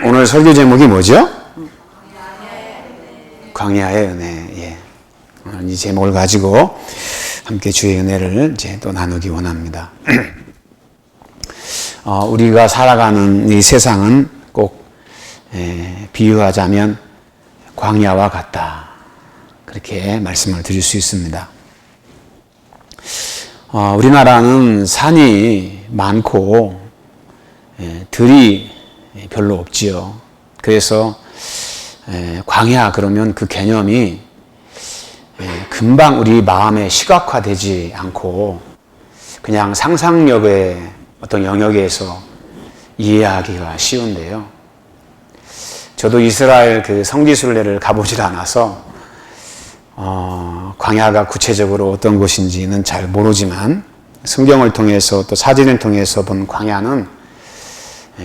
오늘 설교 제목이 뭐죠? 광야의 은혜. 예. 오늘 이 제목을 가지고 함께 주의 은혜를 이제 또 나누기 원합니다. 우리가 살아가는 이 세상은 꼭 비유하자면 광야와 같다. 그렇게 말씀을 드릴 수 있습니다. 우리나라는 산이 많고 들이 별로 없지요. 그래서 광야 그러면 그 개념이 금방 우리 마음에 시각화되지 않고 그냥 상상력의 어떤 영역에서 이해하기가 쉬운데요. 저도 이스라엘 그 성지순례를 가보질 않아서 광야가 구체적으로 어떤 곳인지는 잘 모르지만 성경을 통해서 또 사진을 통해서 본 광야는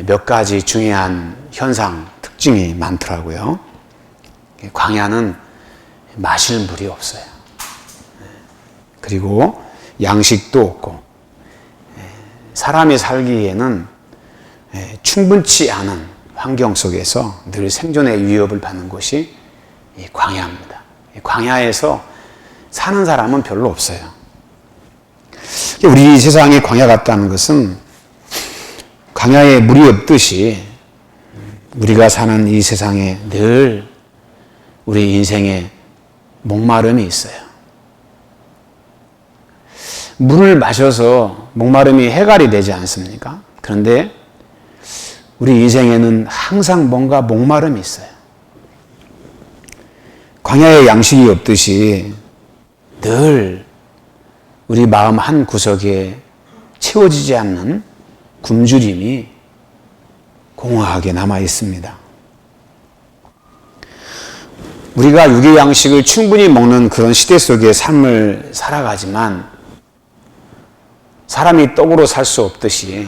몇 가지 중요한 현상, 특징이 많더라고요. 광야는 마실 물이 없어요. 그리고 양식도 없고 사람이 살기에는 충분치 않은 환경 속에서 늘 생존의 위협을 받는 곳이 이 광야입니다. 광야에서 사는 사람은 별로 없어요. 우리 세상에 광야 같다는 것은 광야에 물이 없듯이 우리가 사는 이 세상에 늘 우리 인생에 목마름이 있어요. 물을 마셔서 목마름이 해결이 되지 않습니까? 그런데 우리 인생에는 항상 뭔가 목마름이 있어요. 광야에 양식이 없듯이 늘 우리 마음 한 구석에 채워지지 않는 굶주림이 공허하게 남아 있습니다. 우리가 육의 양식을 충분히 먹는 그런 시대 속의 삶을 살아가지만 사람이 떡으로 살 수 없듯이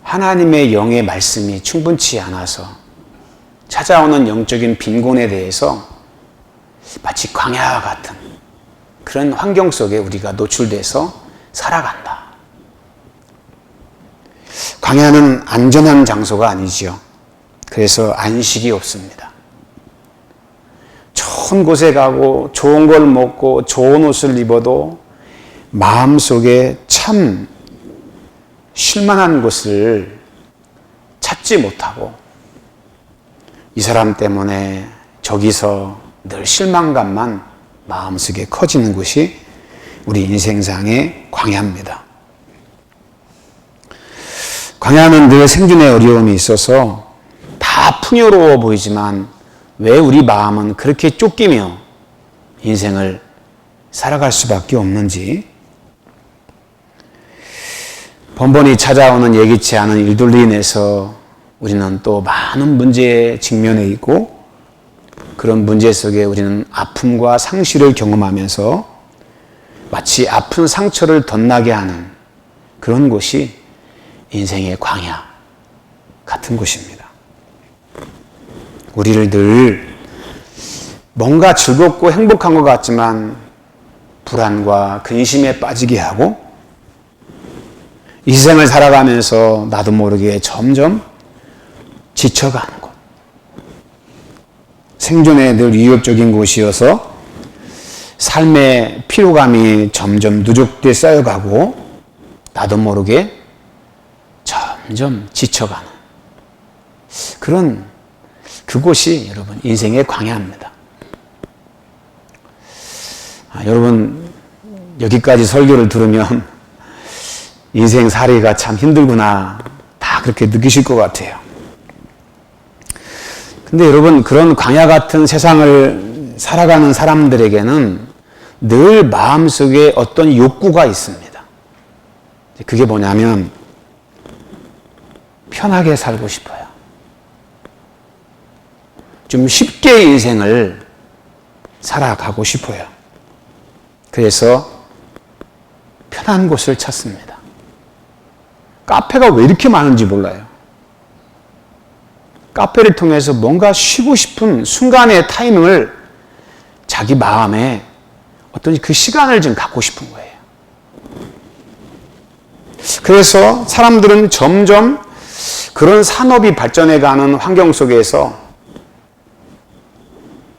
하나님의 영의 말씀이 충분치 않아서 찾아오는 영적인 빈곤에 대해서 마치 광야와 같은 그런 환경 속에 우리가 노출돼서 살아간다. 광야는 안전한 장소가 아니지요. 그래서 안식이 없습니다. 좋은 곳에 가고 좋은 걸 먹고 좋은 옷을 입어도 마음속에 참 쉴만한 곳을 찾지 못하고 이 사람 때문에 저기서 늘 실망감만 마음속에 커지는 것이 우리 인생상의 광야입니다. 광야는 늘 생존의 어려움이 있어서 다 풍요로워 보이지만 왜 우리 마음은 그렇게 쫓기며 인생을 살아갈 수밖에 없는지 번번이 찾아오는 예기치 않은 일들로 인해서 우리는 또 많은 문제에 직면해 있고 그런 문제 속에 우리는 아픔과 상실을 경험하면서 마치 아픈 상처를 덧나게 하는 그런 곳이 인생의 광야 같은 곳입니다. 우리를 늘 뭔가 즐겁고 행복한 것 같지만 불안과 근심에 빠지게 하고 이 세상을 살아가면서 나도 모르게 점점 지쳐가는 곳. 생존에 늘 위협적인 곳이어서 삶의 피로감이 점점 누적돼 쌓여가고 나도 모르게 점점 지쳐가는 그런 그곳이 여러분 인생의 광야입니다. 여러분 여기까지 설교를 들으면 인생 살이가 참 힘들구나 다 그렇게 느끼실 것 같아요. 근데 여러분 그런 광야 같은 세상을 살아가는 사람들에게는 늘 마음속에 어떤 욕구가 있습니다. 그게 뭐냐면 편하게 살고 싶어요. 좀 쉽게 인생을 살아가고 싶어요. 그래서 편한 곳을 찾습니다. 카페가 왜 이렇게 많은지 몰라요. 카페를 통해서 뭔가 쉬고 싶은 순간의 타이밍을 자기 마음에 어떤 그 시간을 좀 갖고 싶은 거예요. 그래서 사람들은 점점 그런 산업이 발전해가는 환경 속에서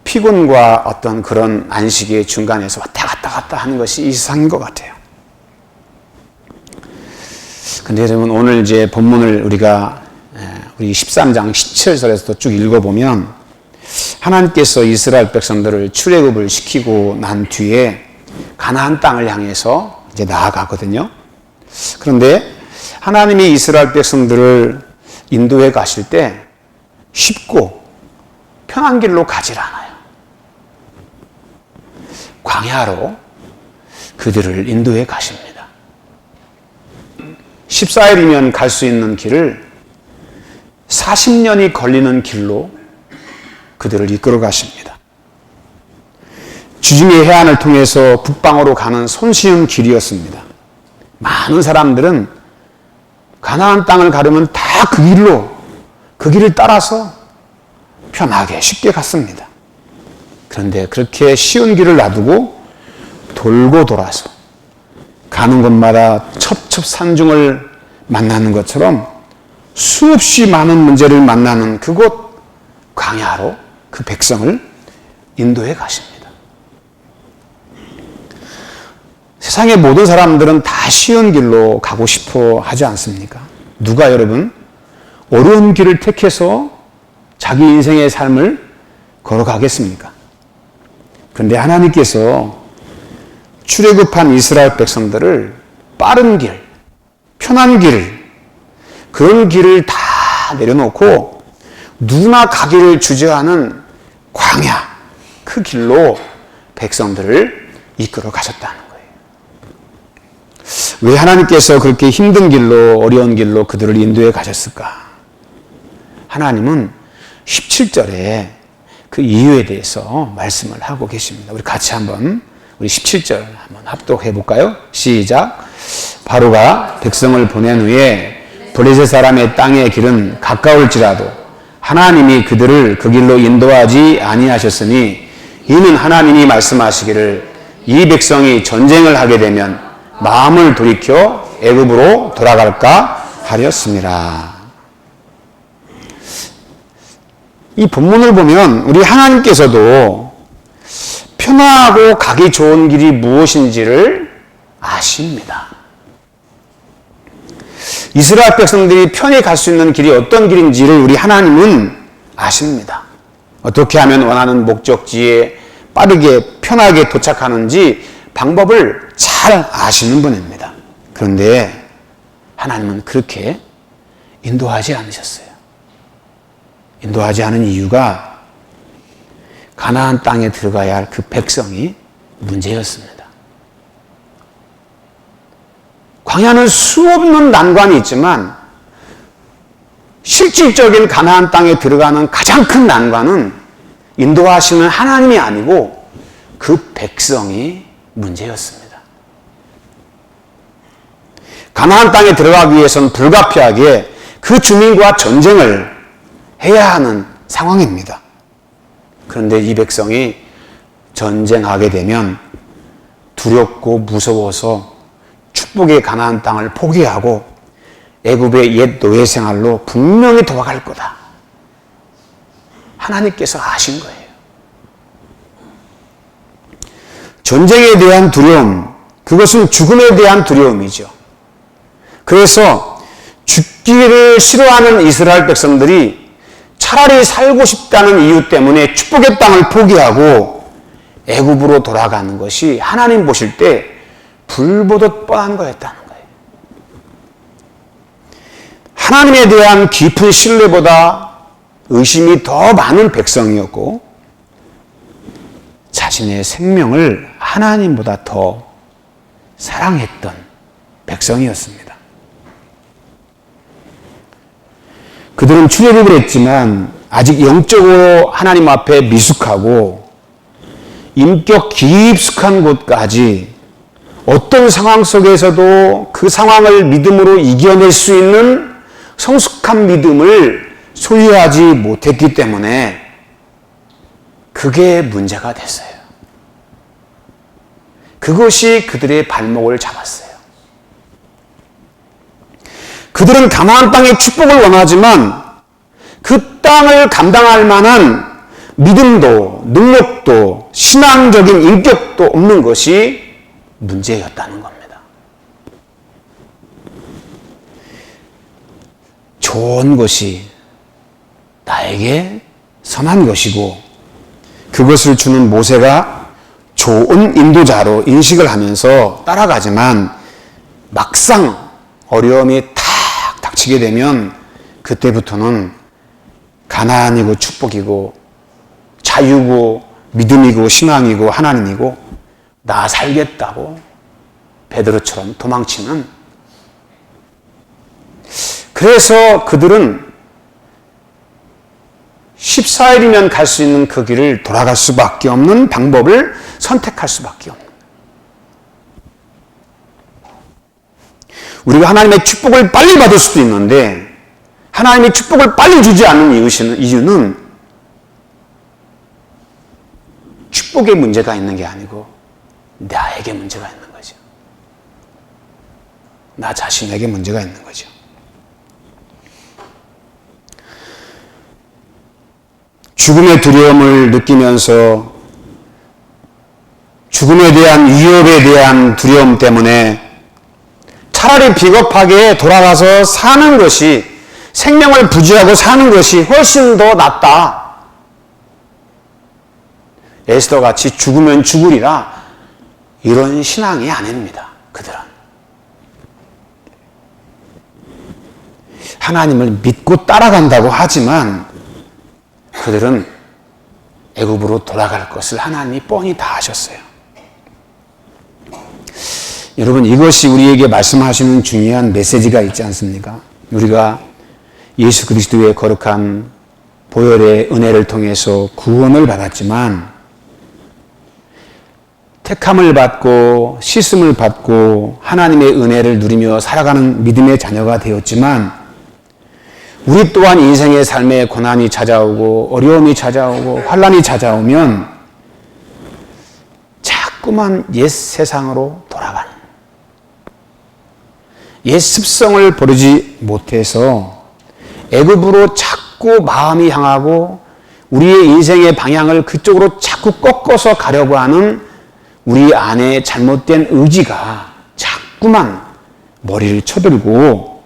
피곤과 어떤 그런 안식의 중간에서 왔다 갔다 하는 것이 이 세상인 것 같아요. 근데 여러분, 오늘 이제 본문을 우리가 우리 13장 17절에서도 쭉 읽어보면 하나님께서 이스라엘 백성들을 출애굽을 시키고 난 뒤에 가나안 땅을 향해서 이제 나아가거든요. 그런데 하나님이 이스라엘 백성들을 인도해 가실 때 쉽고 편한 길로 가질 않아요. 광야로 그들을 인도해 가십니다. 14일이면 갈 수 있는 길을 40년이 걸리는 길로 그들을 이끌어 가십니다. 지중해 해안을 통해서 북방으로 가는 손쉬운 길이었습니다. 많은 사람들은 가나안 땅을 가려면 다 그 길을 따라서 편하게 쉽게 갔습니다. 그런데 그렇게 쉬운 길을 놔두고 돌고 돌아서 가는 곳마다 첩첩산중을 만나는 것처럼 수없이 많은 문제를 만나는 그곳 광야로 그 백성을 인도해 가십니다. 세상의 모든 사람들은 다 쉬운 길로 가고 싶어 하지 않습니까? 누가 여러분 어려운 길을 택해서 자기 인생의 삶을 걸어가겠습니까? 그런데 하나님께서 출애굽한 이스라엘 백성들을 빠른 길, 편한 길, 그런 길을 다 내려놓고 누구나 가기를 주저하는 광야, 그 길로 백성들을 이끌어 가셨다는 거예요. 왜 하나님께서 그렇게 힘든 길로, 어려운 길로 그들을 인도해 가셨을까? 하나님은 17절에 그 이유에 대해서 말씀을 하고 계십니다. 우리 같이 한번 우리 17절 한번 합독해 볼까요? 시작. 바로가 백성을 보낸 후에 브레셋 사람의 땅의 길은 가까울지라도 하나님이 그들을 그 길로 인도하지 아니하셨으니 이는 하나님이 말씀하시기를 이 백성이 전쟁을 하게 되면 마음을 돌이켜 애굽으로 돌아갈까 하렸습니다. 이 본문을 보면 우리 하나님께서도 편하고 가기 좋은 길이 무엇인지를 아십니다. 이스라엘 백성들이 편히 갈 수 있는 길이 어떤 길인지를 우리 하나님은 아십니다. 어떻게 하면 원하는 목적지에 빠르게 편하게 도착하는지 방법을 잘 아시는 분입니다. 그런데 하나님은 그렇게 인도하지 않으셨어요. 인도하지 않은 이유가 가나안 땅에 들어가야 할 그 백성이 문제였습니다. 광야는 수없는 난관이 있지만 실질적인 가나안 땅에 들어가는 가장 큰 난관은 인도하시는 하나님이 아니고 그 백성이 문제였습니다. 가나안 땅에 들어가기 위해서는 불가피하게 그 주민과 전쟁을 해야 하는 상황입니다. 그런데 이 백성이 전쟁하게 되면 두렵고 무서워서 축복의 가나안 땅을 포기하고 애굽의 옛 노예 생활로 분명히 돌아갈 거다. 하나님께서 아신 거예요. 전쟁에 대한 두려움, 그것은 죽음에 대한 두려움이죠. 그래서 죽기를 싫어하는 이스라엘 백성들이 차라리 살고 싶다는 이유 때문에 축복의 땅을 포기하고 애굽으로 돌아가는 것이 하나님 보실 때 불보듯 뻔한 거였다는 거예요. 하나님에 대한 깊은 신뢰보다 의심이 더 많은 백성이었고 자신의 생명을 하나님보다 더 사랑했던 백성이었습니다. 그들은 출애굽을 했지만 아직 영적으로 하나님 앞에 미숙하고 인격 깊숙한 곳까지 어떤 상황 속에서도 그 상황을 믿음으로 이겨낼 수 있는 성숙한 믿음을 소유하지 못했기 때문에 그게 문제가 됐어요. 그것이 그들의 발목을 잡았어요. 그 그들은 가나안 땅의 축복을 원하지만 그 땅을 감당할 만한 믿음도 능력도 신앙적인 인격도 없는 것이 문제였다는 겁니다. 좋은 것이 나에게 선한 것이고 그것을 주는 모세가 좋은 인도자로 인식을 하면서 따라가지만 막상 어려움이 탁 닥치게 되면 그때부터는 가나안이고 축복이고 자유고 믿음이고 신앙이고 하나님이고 나 살겠다고 베드로처럼 도망치는, 그래서 그들은 14일이면 갈 수 있는 그 길을 돌아갈 수밖에 없는 방법을 선택할 수밖에 없는, 우리가 하나님의 축복을 빨리 받을 수도 있는데 하나님의 축복을 빨리 주지 않는 이유는 축복에 문제가 있는 게 아니고 나에게 문제가 있는 거죠. 나 자신에게 문제가 있는 거죠. 죽음의 두려움을 느끼면서 죽음에 대한 위협에 대한 두려움 때문에 차라리 비겁하게 돌아가서 사는 것이, 생명을 부지하고 사는 것이 훨씬 더 낫다. 에스더같이 죽으면 죽으리라, 이런 신앙이 아닙니다. 그들은 하나님을 믿고 따라간다고 하지만 그들은 애굽으로 돌아갈 것을 하나님이 뻔히 다 하셨어요. 여러분, 이것이 우리에게 말씀하시는 중요한 메시지가 있지 않습니까? 우리가 예수 그리스도의 거룩한 보혈의 은혜를 통해서 구원을 받았지만 택함을 받고 씻음을 받고 하나님의 은혜를 누리며 살아가는 믿음의 자녀가 되었지만 우리 또한 인생의 삶에 고난이 찾아오고 어려움이 찾아오고 환난이 찾아오면 자꾸만 옛 세상으로 돌아가는, 옛 습성을 버리지 못해서 애굽으로 자꾸 마음이 향하고 우리의 인생의 방향을 그쪽으로 자꾸 꺾어서 가려고 하는 우리 안에 잘못된 의지가 자꾸만 머리를 쳐들고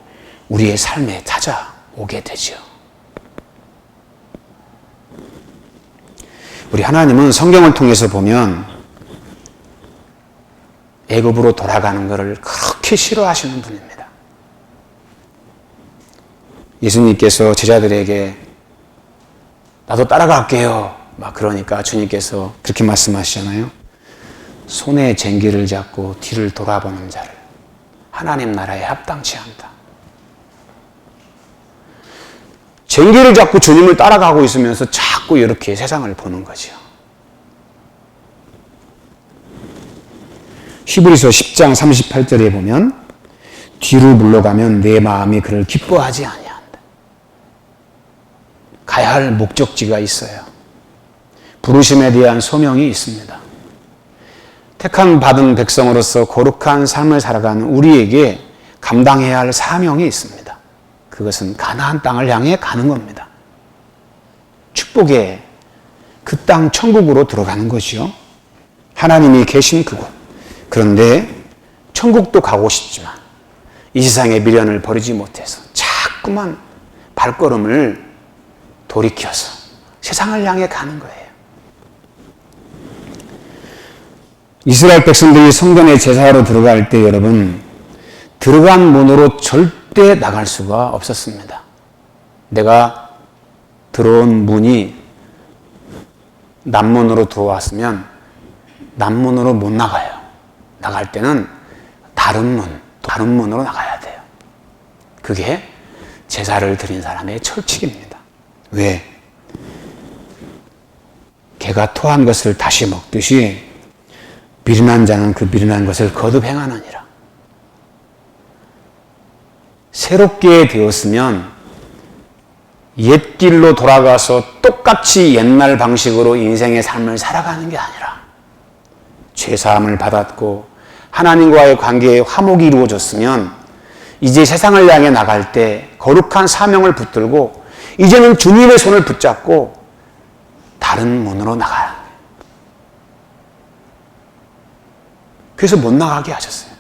우리의 삶에 찾아오게 되죠. 우리 하나님은 성경을 통해서 보면 애굽으로 돌아가는 것을 그렇게 싫어하시는 분입니다. 예수님께서 제자들에게 나도 따라갈게요 막 그러니까 주님께서 그렇게 말씀하시잖아요. 손에 쟁기를 잡고 뒤를 돌아보는 자를 하나님 나라에 합당치 않다. 쟁기를 잡고 주님을 따라가고 있으면서 자꾸 이렇게 세상을 보는 거죠. 히브리서 10장 38절에 보면 뒤로 물러가면 내 마음이 그를 기뻐하지 아니한다. 가야 할 목적지가 있어요. 부르심에 대한 소명이 있습니다. 택함 받은 백성으로서 거룩한 삶을 살아가는 우리에게 감당해야 할 사명이 있습니다. 그것은 가나안 땅을 향해 가는 겁니다. 축복의 그 땅 천국으로 들어가는 것이요. 하나님이 계신 그곳. 그런데 천국도 가고 싶지만 이 세상의 미련을 버리지 못해서 자꾸만 발걸음을 돌이켜서 세상을 향해 가는 거예요. 이스라엘 백성들이 성전에 제사하러 들어갈 때 여러분, 들어간 문으로 절대 나갈 수가 없었습니다. 내가 들어온 문이 남문으로 들어왔으면 남문으로 못 나가요. 나갈 때는 다른 문으로 나가야 돼요. 그게 제사를 드린 사람의 철칙입니다. 왜? 개가 토한 것을 다시 먹듯이 미련한 자는 그 미련한 것을 거듭 행하느니라. 새롭게 되었으면 옛길로 돌아가서 똑같이 옛날 방식으로 인생의 삶을 살아가는 게 아니라 죄사함을 받았고 하나님과의 관계에 화목이 이루어졌으면 이제 세상을 향해 나갈 때 거룩한 사명을 붙들고 이제는 주님의 손을 붙잡고 다른 문으로 나가야 해요. 그래서 못 나가게 하셨어요.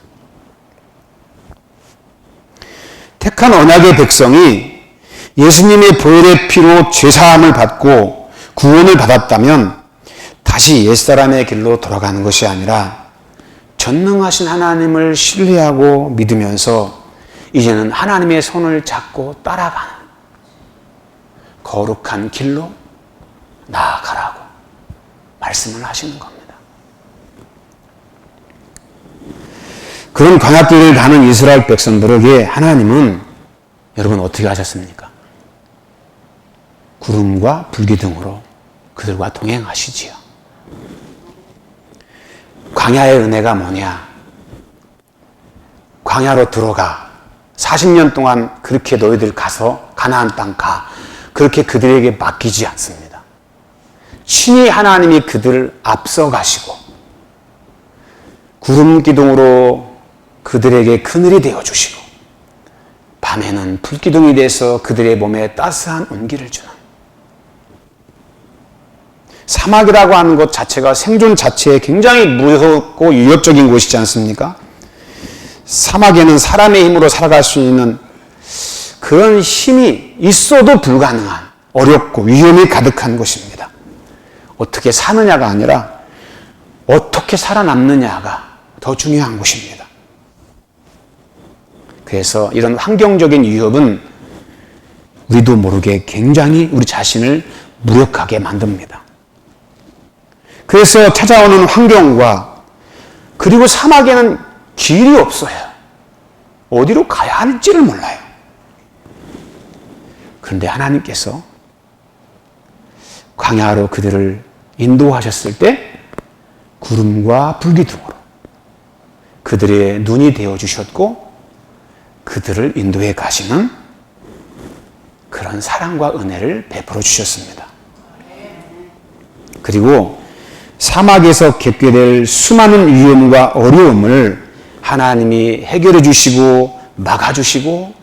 택한 언약의 백성이 예수님의 보혈의 피로 죄사함을 받고 구원을 받았다면 다시 옛사람의 길로 돌아가는 것이 아니라 전능하신 하나님을 신뢰하고 믿으면서 이제는 하나님의 손을 잡고 따라가는 거룩한 길로 나아가라고 말씀을 하시는 겁니다. 그런 광야길을 가는 이스라엘 백성들에게 하나님은 여러분 어떻게 하셨습니까? 구름과 불기둥으로 그들과 동행하시지요. 광야의 은혜가 뭐냐? 광야로 들어가 40년 동안 그렇게 너희들 가서 가나안 땅 가. 그렇게 그들에게 맡기지 않습니다. 친히 하나님이 그들을 앞서 가시고 구름 기둥으로 그들에게 그늘이 되어주시고 밤에는 불기둥이 돼서 그들의 몸에 따스한 온기를 주는 사막이라고 하는 것 자체가 생존 자체에 굉장히 무섭고 위협적인 곳이지 않습니까? 사막에는 사람의 힘으로 살아갈 수 있는 그런 힘이 있어도 불가능한 어렵고 위험이 가득한 곳입니다. 어떻게 사느냐가 아니라 어떻게 살아남느냐가 더 중요한 곳입니다. 그래서 이런 환경적인 위협은 우리도 모르게 굉장히 우리 자신을 무력하게 만듭니다. 그래서 찾아오는 환경과 그리고 사막에는 길이 없어요. 어디로 가야 할지를 몰라요. 그런데 하나님께서 광야로 그들을 인도하셨을 때 구름과 불기둥으로 그들의 눈이 되어주셨고 그들을 인도해 가시는 그런 사랑과 은혜를 베풀어 주셨습니다. 그리고 사막에서 겪게 될 수많은 위험과 어려움을 하나님이 해결해 주시고 막아주시고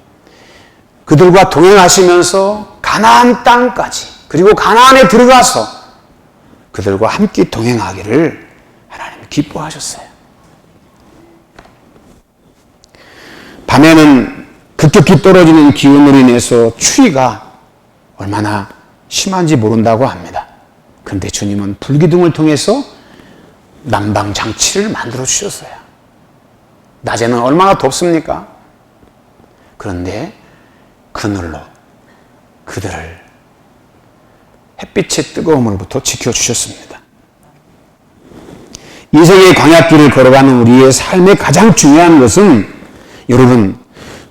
그들과 동행하시면서 가나안 땅까지 그리고 가나안에 들어가서 그들과 함께 동행하기를 하나님이 기뻐하셨어요. 밤에는 급격히 떨어지는 기온으로 인해서 추위가 얼마나 심한지 모른다고 합니다. 그런데 주님은 불기둥을 통해서 난방장치를 만들어 주셨어요. 낮에는 얼마나 덥습니까? 그런데 그늘로 그들을 햇빛의 뜨거움으로부터 지켜주셨습니다. 인생의 광야길을 걸어가는 우리의 삶의 가장 중요한 것은 여러분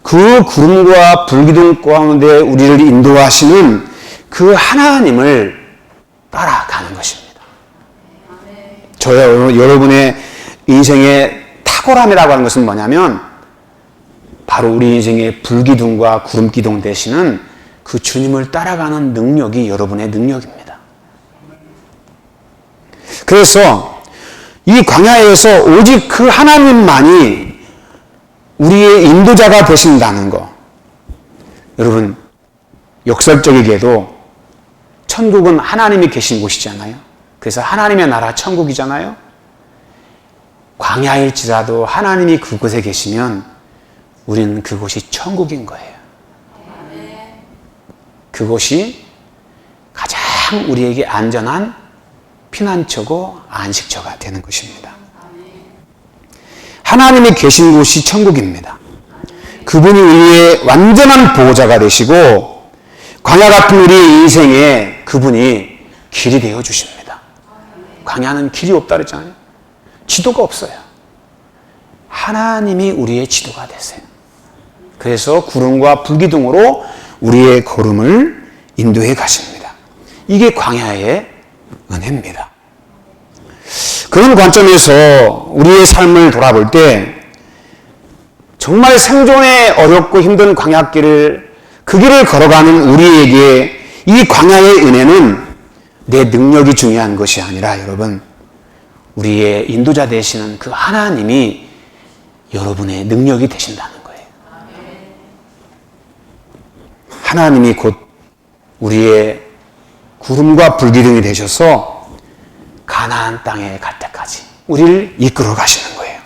그 구름과 불기둥 가운데 우리를 인도하시는 그 하나님을 따라가는 것입니다. 저와 여러분의 인생의 탁월함이라고 하는 것은 뭐냐면 바로 우리 인생의 불기둥과 구름기둥 되시는 그 주님을 따라가는 능력이 여러분의 능력입니다. 그래서 이 광야에서 오직 그 하나님만이 우리의 인도자가 되신다는 것. 여러분 역설적이게도 천국은 하나님이 계신 곳이잖아요. 그래서 하나님의 나라 천국이잖아요. 광야일지라도 하나님이 그곳에 계시면 우리는 그곳이 천국인 거예요. 그곳이 가장 우리에게 안전한 피난처고 안식처가 되는 것입니다. 하나님이 계신 곳이 천국입니다. 그분이 우리의 완전한 보호자가 되시고 광야 같은 우리의 인생에 그분이 길이 되어 주십니다. 광야는 길이 없다 그랬잖아요. 지도가 없어요. 하나님이 우리의 지도가 되세요. 그래서 구름과 불기둥으로 우리의 걸음을 인도해 가십니다. 이게 광야의 은혜입니다. 그런 관점에서 우리의 삶을 돌아볼 때 정말 생존에 어렵고 힘든 광야길을 그 길을 걸어가는 우리에게 이 광야의 은혜는 내 능력이 중요한 것이 아니라 여러분 우리의 인도자 되시는 그 하나님이 여러분의 능력이 되신다는 거예요. 하나님이 곧 우리의 구름과 불기둥이 되셔서 가나안 땅에 갈 때까지 우리를 이끌어 가시는 거예요.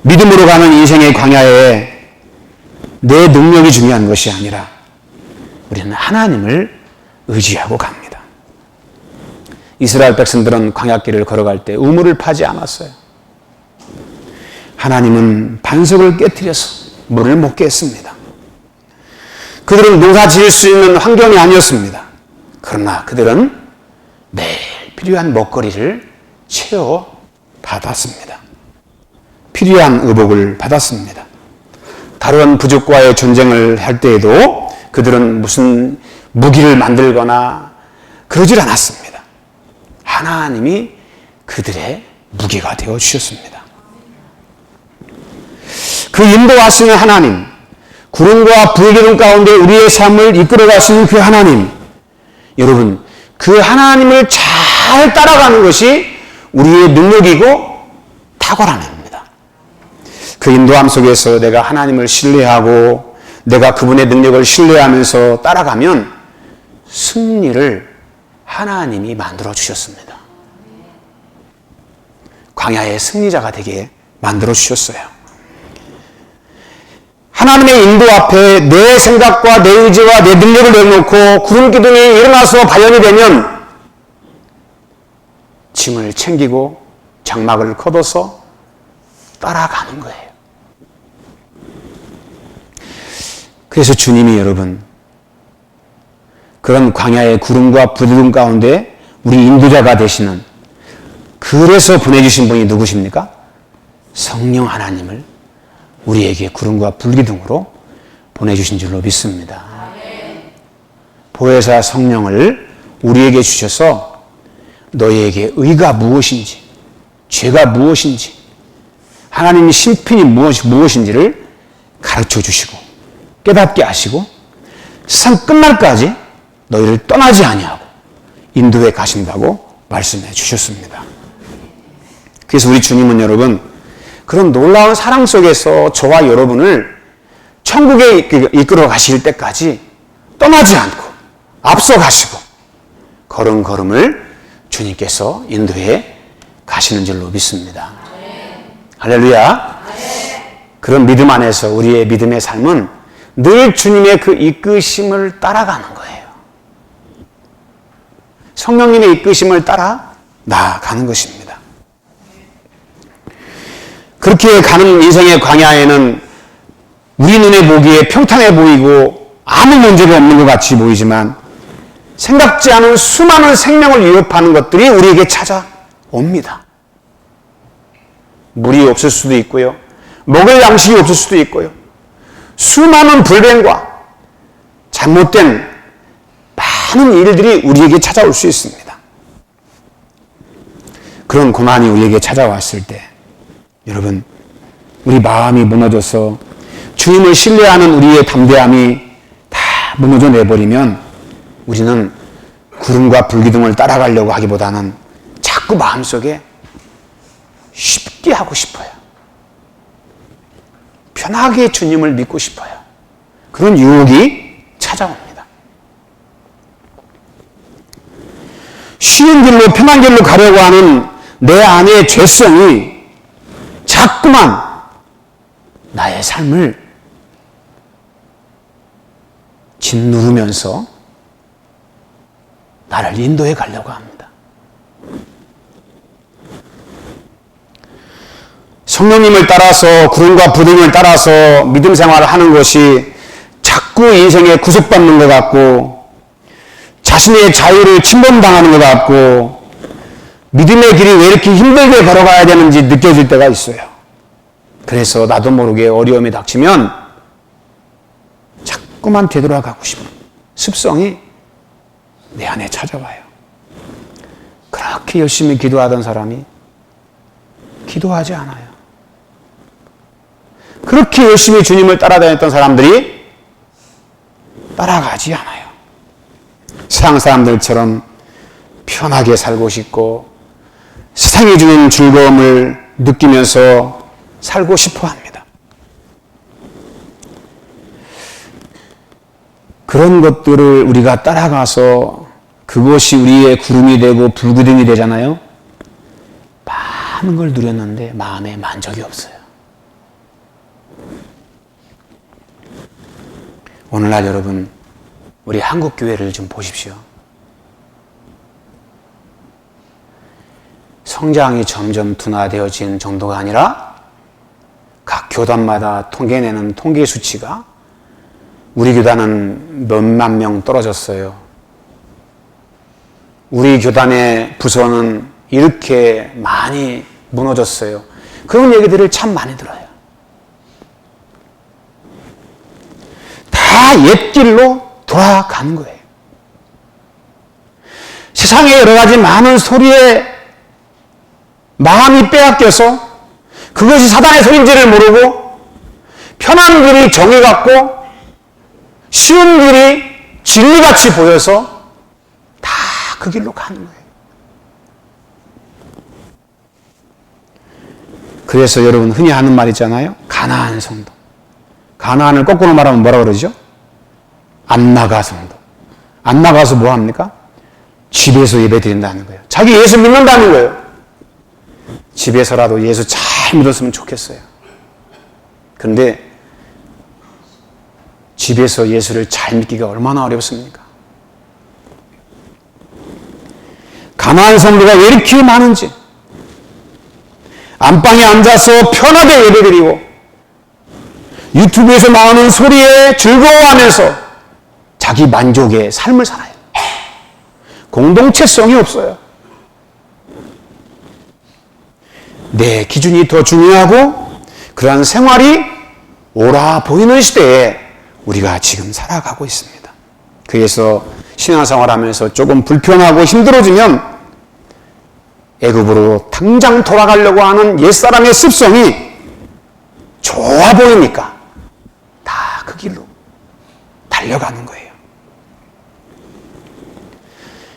믿음으로 가는 인생의 광야에 내 능력이 중요한 것이 아니라 우리는 하나님을 의지하고 갑니다. 이스라엘 백성들은 광야길을 걸어갈 때 우물을 파지 않았어요. 하나님은 반석을 깨뜨려서 물을 못 깼습니다. 그들은 농사 지을 수 있는 환경이 아니었습니다. 그러나 그들은 매일 필요한 먹거리를 채워 받았습니다. 필요한 의복을 받았습니다. 다른 부족과의 전쟁을 할 때에도 그들은 무슨 무기를 만들거나 그러질 않았습니다. 하나님이 그들의 무기가 되어 주셨습니다. 그 인도하시는 하나님, 구름과 불기둥 가운데 우리의 삶을 이끌어 가시는 그 하나님, 여러분, 그 하나님을 잘 따라가는 것이 우리의 능력이고 탁월함입니다. 그 인도함 속에서 내가 하나님을 신뢰하고 내가 그분의 능력을 신뢰하면서 따라가면 승리를 하나님이 만들어 주셨습니다. 광야의 승리자가 되게 만들어 주셨어요. 하나님의 인도 앞에 내 생각과 내 의지와 내 능력을 내놓고 구름 기둥이 일어나서 발현이 되면 짐을 챙기고 장막을 걷어서 따라가는 거예요. 그래서 주님이 여러분 그런 광야의 구름과 불기둥 가운데 우리 인도자가 되시는, 그래서 보내주신 분이 누구십니까? 성령 하나님을 우리에게 구름과 불기둥으로 보내주신 줄로 믿습니다. 보혜사 성령을 우리에게 주셔서 너희에게 의가 무엇인지, 죄가 무엇인지, 하나님의 심판이 무엇인지를 가르쳐 주시고 깨닫게 하시고 세상 끝날까지 너희를 떠나지 아니하고 인도해 가신다고 말씀해 주셨습니다. 그래서 우리 주님은 여러분 그런 놀라운 사랑 속에서 저와 여러분을 천국에 이끌어 가실 때까지 떠나지 않고 앞서 가시고 걸음걸음을 주님께서 인도해 가시는 줄로 믿습니다. 할렐루야. 그런 믿음 안에서 우리의 믿음의 삶은 늘 주님의 그 이끄심을 따라가는 거예요. 성령님의 이끄심을 따라 나아가는 것입니다. 그렇게 가는 인생의 광야에는 우리 눈에 보기에 평탄해 보이고 아무 문제가 없는 것 같이 보이지만 생각지 않은 수많은 생명을 위협하는 것들이 우리에게 찾아옵니다. 물이 없을 수도 있고요. 먹을 양식이 없을 수도 있고요. 수많은 불변과 잘못된 많은 일들이 우리에게 찾아올 수 있습니다. 그런 고난이 우리에게 찾아왔을 때 여러분 우리 마음이 무너져서 주님을 신뢰하는 우리의 담대함이 다 무너져 내버리면 우리는 구름과 불기둥을 따라가려고 하기보다는 자꾸 마음속에 쉽게 하고 싶어요. 편하게 주님을 믿고 싶어요. 그런 유혹이 찾아옵니다. 쉬운 길로 편한 길로 가려고 하는 내 안의 죄성이 자꾸만 나의 삶을 짓누르면서 나를 인도해 가려고 합니다. 성령님을 따라서 구름과 불기둥을 따라서 믿음 생활을 하는 것이 자꾸 인생에 구속받는 것 같고 자신의 자유를 침범당하는 것 같고 믿음의 길이 왜 이렇게 힘들게 걸어가야 되는지 느껴질 때가 있어요. 그래서 나도 모르게 어려움이 닥치면 자꾸만 되돌아가고 싶은 습성이 내 안에 찾아와요. 그렇게 열심히 기도하던 사람이 기도하지 않아요. 그렇게 열심히 주님을 따라다녔던 사람들이 따라가지 않아요. 세상 사람들처럼 편하게 살고 싶고 세상이 주는 즐거움을 느끼면서 살고 싶어 합니다. 그런 것들을 우리가 따라가서 그것이 우리의 구름이 되고 불기둥이 되잖아요. 많은 걸 누렸는데 마음에 만족이 없어요. 오늘날 여러분, 우리 한국 교회를 좀 보십시오. 성장이 점점 둔화되어진 정도가 아니라 각 교단마다 통계내는 통계 수치가 우리 교단은 몇만 명 떨어졌어요. 우리 교단의 부서는 이렇게 많이 무너졌어요. 그런 얘기들을 참 많이 들어요. 다 옛길로 돌아가는 거예요. 세상에 여러 가지 많은 소리에 마음이 빼앗겨서 그것이 사단의 소리인지를 모르고 편한 길이 정의 같고 쉬운 길이 진리같이 보여서 다 그 길로 가는 거예요. 그래서 여러분 흔히 하는 말 있잖아요. 가나안 성도. 가나안을 거꾸로 말하면 뭐라 그러죠? 안 나가 성도. 안 나가서 뭐 합니까? 집에서 예배 드린다는 거예요. 자기 예수 믿는다는 거예요. 집에서라도 예수 잘 믿었으면 좋겠어요. 그런데 집에서 예수를 잘 믿기가 얼마나 어렵습니까? 가나안 성도가 왜 이렇게 많은지, 안방에 앉아서 편하게 예배드리고 유튜브에서 나오는 소리에 즐거워하면서 자기 만족의 삶을 살아요. 공동체성이 없어요. 내 기준이 더 중요하고 그러한 생활이 옳아 보이는 시대에 우리가 지금 살아가고 있습니다. 그래서 신앙생활하면서 조금 불편하고 힘들어지면 애굽으로 당장 돌아가려고 하는 옛사람의 습성이 좋아 보이니까 다 그 길로 달려가는 거예요.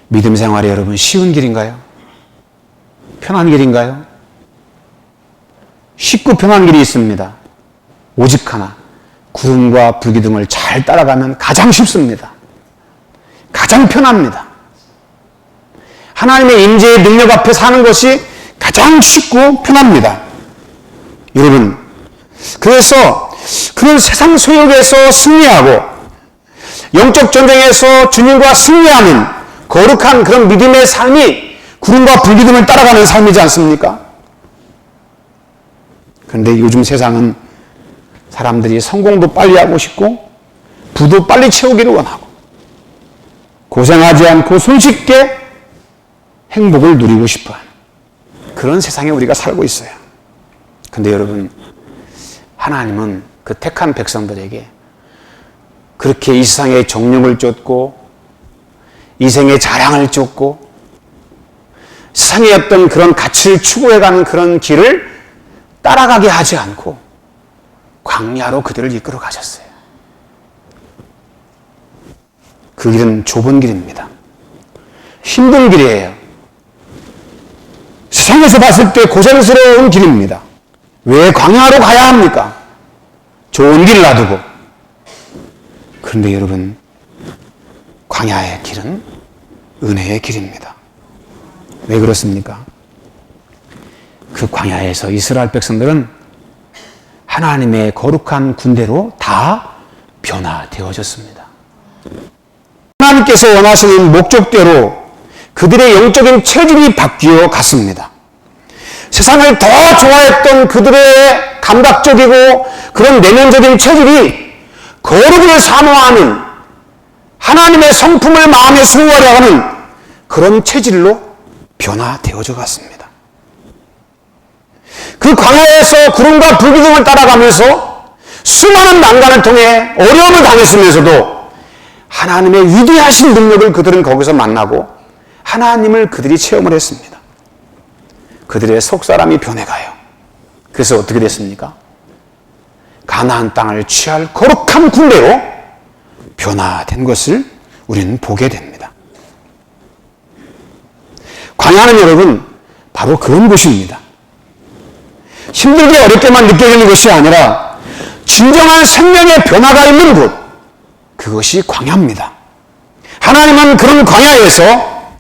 믿음 생활이 여러분 쉬운 길인가요? 편한 길인가요? 쉽고 편한 길이 있습니다. 오직 하나, 구름과 불기둥을 잘 따라가면 가장 쉽습니다. 가장 편합니다. 하나님의 임재의 능력 앞에 사는 것이 가장 쉽고 편합니다. 여러분, 그래서 그런 세상 소욕에서 승리하고 영적 전쟁에서 주님과 승리하는 거룩한 그런 믿음의 삶이 구름과 불기둥을 따라가는 삶이지 않습니까? 그런데 요즘 세상은 사람들이 성공도 빨리 하고 싶고 부도 빨리 채우기를 원하고 고생하지 않고 손쉽게 행복을 누리고 싶어하는 그런 세상에 우리가 살고 있어요. 그런데 여러분, 하나님은 그 택한 백성들에게 그렇게 이 세상의 정욕을 쫓고 이 생의 자랑을 쫓고 세상의 어떤 그런 가치를 추구해가는 그런 길을 따라가게 하지 않고 광야로 그들을 이끌어 가셨어요. 그 길은 좁은 길입니다. 힘든 길이에요. 세상에서 봤을 때 고생스러운 길입니다. 왜 광야로 가야 합니까? 좋은 길 놔두고. 그런데 여러분, 광야의 길은 은혜의 길입니다. 왜 그렇습니까? 그 광야에서 이스라엘 백성들은 하나님의 거룩한 군대로 다 변화되어졌습니다. 하나님께서 원하시는 목적대로 그들의 영적인 체질이 바뀌어 갔습니다. 세상을 더 좋아했던 그들의 감각적이고 그런 내면적인 체질이 거룩을 사모하는 하나님의 성품을 마음에 수호하려 하는 그런 체질로 변화되어져 갔습니다. 그 광야에서 구름과 불기둥을 따라가면서 수많은 난관을 통해 어려움을 당했으면서도 하나님의 위대하신 능력을 그들은 거기서 만나고 하나님을 그들이 체험을 했습니다. 그들의 속사람이 변해가요. 그래서 어떻게 됐습니까? 가나안 땅을 취할 거룩한 군대로 변화된 것을 우리는 보게 됩니다. 광야는 여러분 바로 그런 곳입니다. 힘들게 어렵게만 느껴지는 것이 아니라 진정한 생명의 변화가 있는 곳, 그것이 광야입니다. 하나님은 그런 광야에서,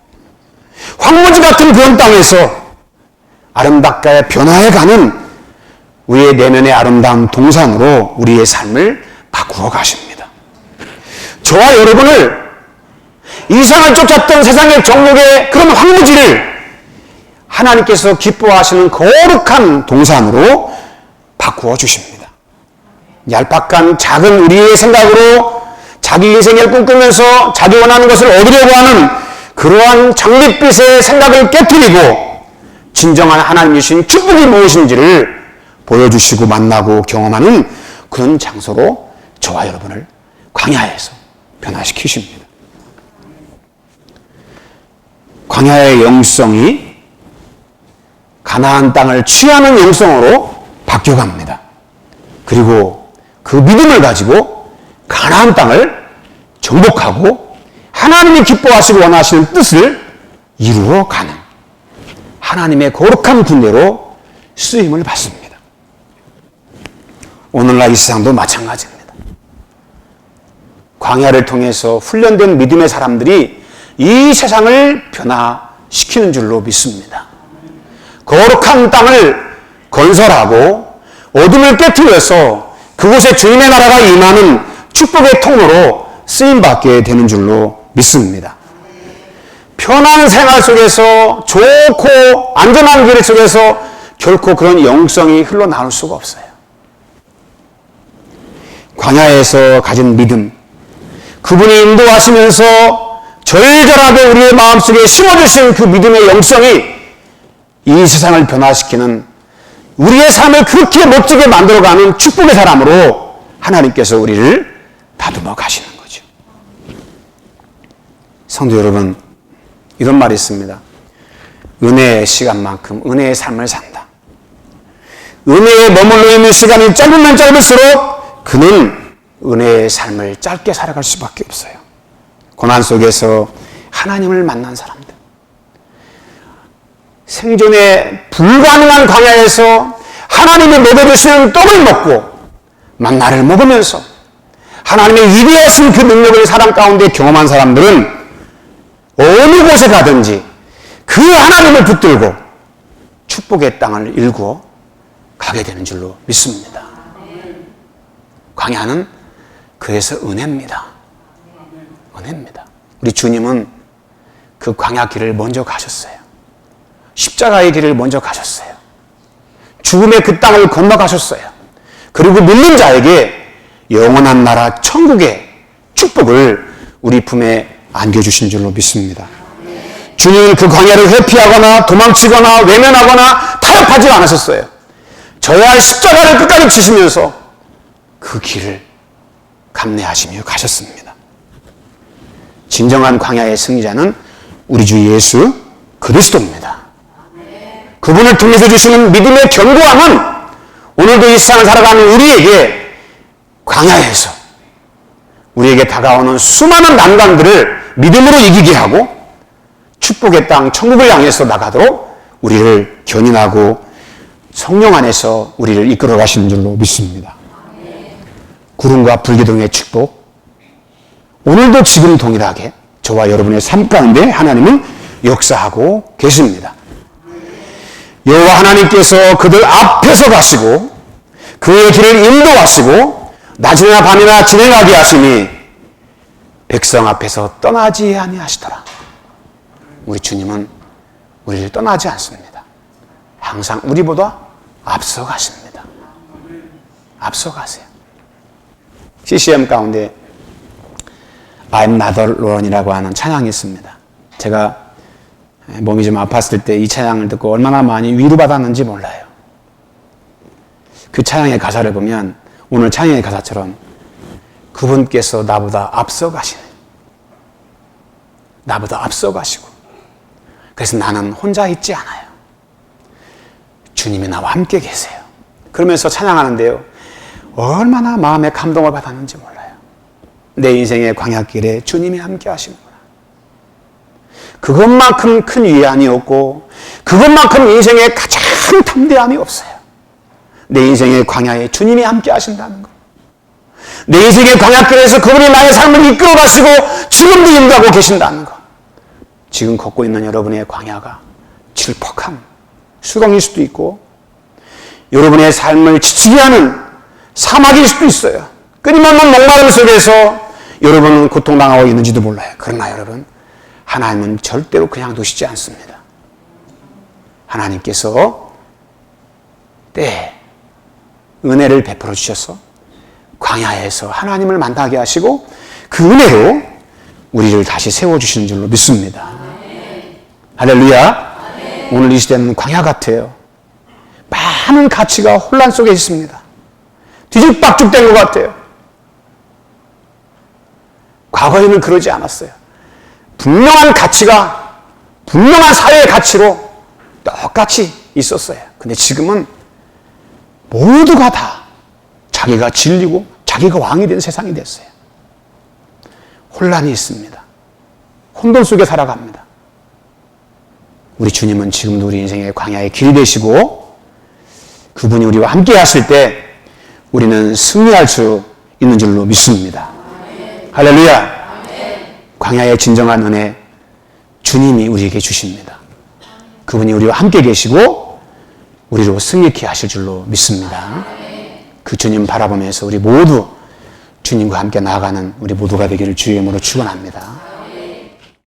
황무지 같은 그런 땅에서 아름답게 변화해가는 우리의 내면의 아름다운 동산으로 우리의 삶을 바꾸어 가십니다. 저와 여러분을 이상을 쫓았던 세상의 정욕의 그런 황무지를 하나님께서 기뻐하시는 거룩한 동산으로 바꾸어 주십니다. 얄팍한 작은 우리의 생각으로 자기 인생을 꿈꾸면서 자기 원하는 것을 얻으려고 하는 그러한 장밋빛의 생각을 깨뜨리고 진정한 하나님 주신 축복이 무엇인지를 보여주시고 만나고 경험하는 그런 장소로 저와 여러분을 광야에서 변화시키십니다. 광야의 영성이 가나안 땅을 취하는 영성으로 바뀌어갑니다. 그리고 그 믿음을 가지고 가나안 땅을 정복하고 하나님이 기뻐하시고 원하시는 뜻을 이루어가는 하나님의 거룩한 군대로 쓰임을 받습니다. 오늘날 이 세상도 마찬가지입니다. 광야를 통해서 훈련된 믿음의 사람들이 이 세상을 변화시키는 줄로 믿습니다. 거룩한 땅을 건설하고 어둠을 깨트려서 그곳에 주님의 나라가 임하는 축복의 통로로 쓰임받게 되는 줄로 믿습니다. 편한 생활 속에서 좋고 안전한 길 속에서 결코 그런 영성이 흘러나올 수가 없어요. 광야에서 가진 믿음, 그분이 인도하시면서 절절하게 우리의 마음속에 심어주신 그 믿음의 영성이 이 세상을 변화시키는 우리의 삶을 그렇게 멋지게 만들어가는 축복의 사람으로 하나님께서 우리를 다듬어 가시는 거죠. 성도 여러분, 이런 말이 있습니다. 은혜의 시간만큼 은혜의 삶을 산다. 은혜에 머물러 있는 시간이 짧으면 짧을수록 그는 은혜의 삶을 짧게 살아갈 수밖에 없어요. 고난 속에서 하나님을 만난 사람들, 생존에 불가능한 광야에서 하나님이 먹여주시는 떡을 먹고 만나를 먹으면서 하나님의 위대하신 그 능력을 사람 가운데 경험한 사람들은 어느 곳에 가든지 그 하나님을 붙들고 축복의 땅을 일구어 가게 되는 줄로 믿습니다. 광야는 그래서 은혜입니다. 은혜입니다. 우리 주님은 그 광야 길을 먼저 가셨어요. 십자가의 길을 먼저 가셨어요. 죽음의 그 땅을 건너가셨어요. 그리고 믿는 자에게 영원한 나라 천국의 축복을 우리 품에 안겨주신 줄로 믿습니다. 주님은 그 광야를 회피하거나 도망치거나 외면하거나 타협하지 않으셨어요. 져야 할 십자가를 끝까지 지시면서 그 길을 감내하시며 가셨습니다. 진정한 광야의 승리자는 우리 주 예수 그리스도입니다. 그분을 통해서 주시는 믿음의 견고함은 오늘도 이 세상을 살아가는 우리에게 광야에서 우리에게 다가오는 수많은 난관들을 믿음으로 이기게 하고 축복의 땅 천국을 향해서 나가도록 우리를 견인하고 성령 안에서 우리를 이끌어 가시는 줄로 믿습니다. 구름과 불기둥의 축복, 오늘도 지금 동일하게 저와 여러분의 삶 가운데 하나님은 역사하고 계십니다. 여호와 하나님께서 그들 앞에서 가시고 그의 길을 인도하시고 낮이나 밤이나 진행하게 하시니 백성 앞에서 떠나지 아니하시더라. 우리 주님은 우리를 떠나지 않습니다. 항상 우리보다 앞서 가십니다. 앞서 가세요. CCM 가운데 I'm not alone이라고 하는 찬양이 있습니다. 제가 몸이 좀 아팠을 때 이 찬양을 듣고 얼마나 많이 위로받았는지 몰라요. 그 찬양의 가사를 보면 오늘 찬양의 가사처럼 그분께서 나보다 앞서 가시네. 나보다 앞서 가시고 그래서 나는 혼자 있지 않아요. 주님이 나와 함께 계세요. 그러면서 찬양하는데요. 얼마나 마음에 감동을 받았는지 몰라요. 내 인생의 광야길에 주님이 함께 하시는구나. 그것만큼 큰 위안이 없고 그것만큼 인생에 가장 담대함이 없어요. 내 인생의 광야에 주님이 함께 하신다는 것. 내 인생의 광야길에서 그분이 나의 삶을 이끌어 가시고 지금도 인도하고 계신다는 것. 지금 걷고 있는 여러분의 광야가 질퍽한 수렁일 수도 있고 여러분의 삶을 지치게 하는 사막일 수도 있어요. 끊임없는 목마름 속에서 여러분은 고통당하고 있는지도 몰라요. 그러나 여러분, 하나님은 절대로 그냥 두시지 않습니다. 하나님께서 때에 은혜를 베풀어 주셔서 광야에서 하나님을 만나게 하시고 그 은혜로 우리를 다시 세워주시는 줄로 믿습니다. 할렐루야. 오늘 이 시대는 광야 같아요. 많은 가치가 혼란 속에 있습니다. 뒤죽박죽된 것 같아요. 과거에는 그러지 않았어요. 분명한 가치가 분명한 사회의 가치로 똑같이 있었어요. 근데 지금은 모두가 다 자기가 진리고 자기가 왕이 된 세상이 됐어요. 혼란이 있습니다. 혼돈 속에 살아갑니다. 우리 주님은 지금도 우리 인생의 광야의 길이 되시고 그분이 우리와 함께 하실 때 우리는 승리할 수 있는 줄로 믿습니다. 할렐루야. 광야의 진정한 은혜 주님이 우리에게 주십니다. 그분이 우리와 함께 계시고 우리로 승리케 하실 줄로 믿습니다. 그 주님 바라보면서 우리 모두 주님과 함께 나아가는 우리 모두가 되기를 주의 이름으로 축원합니다.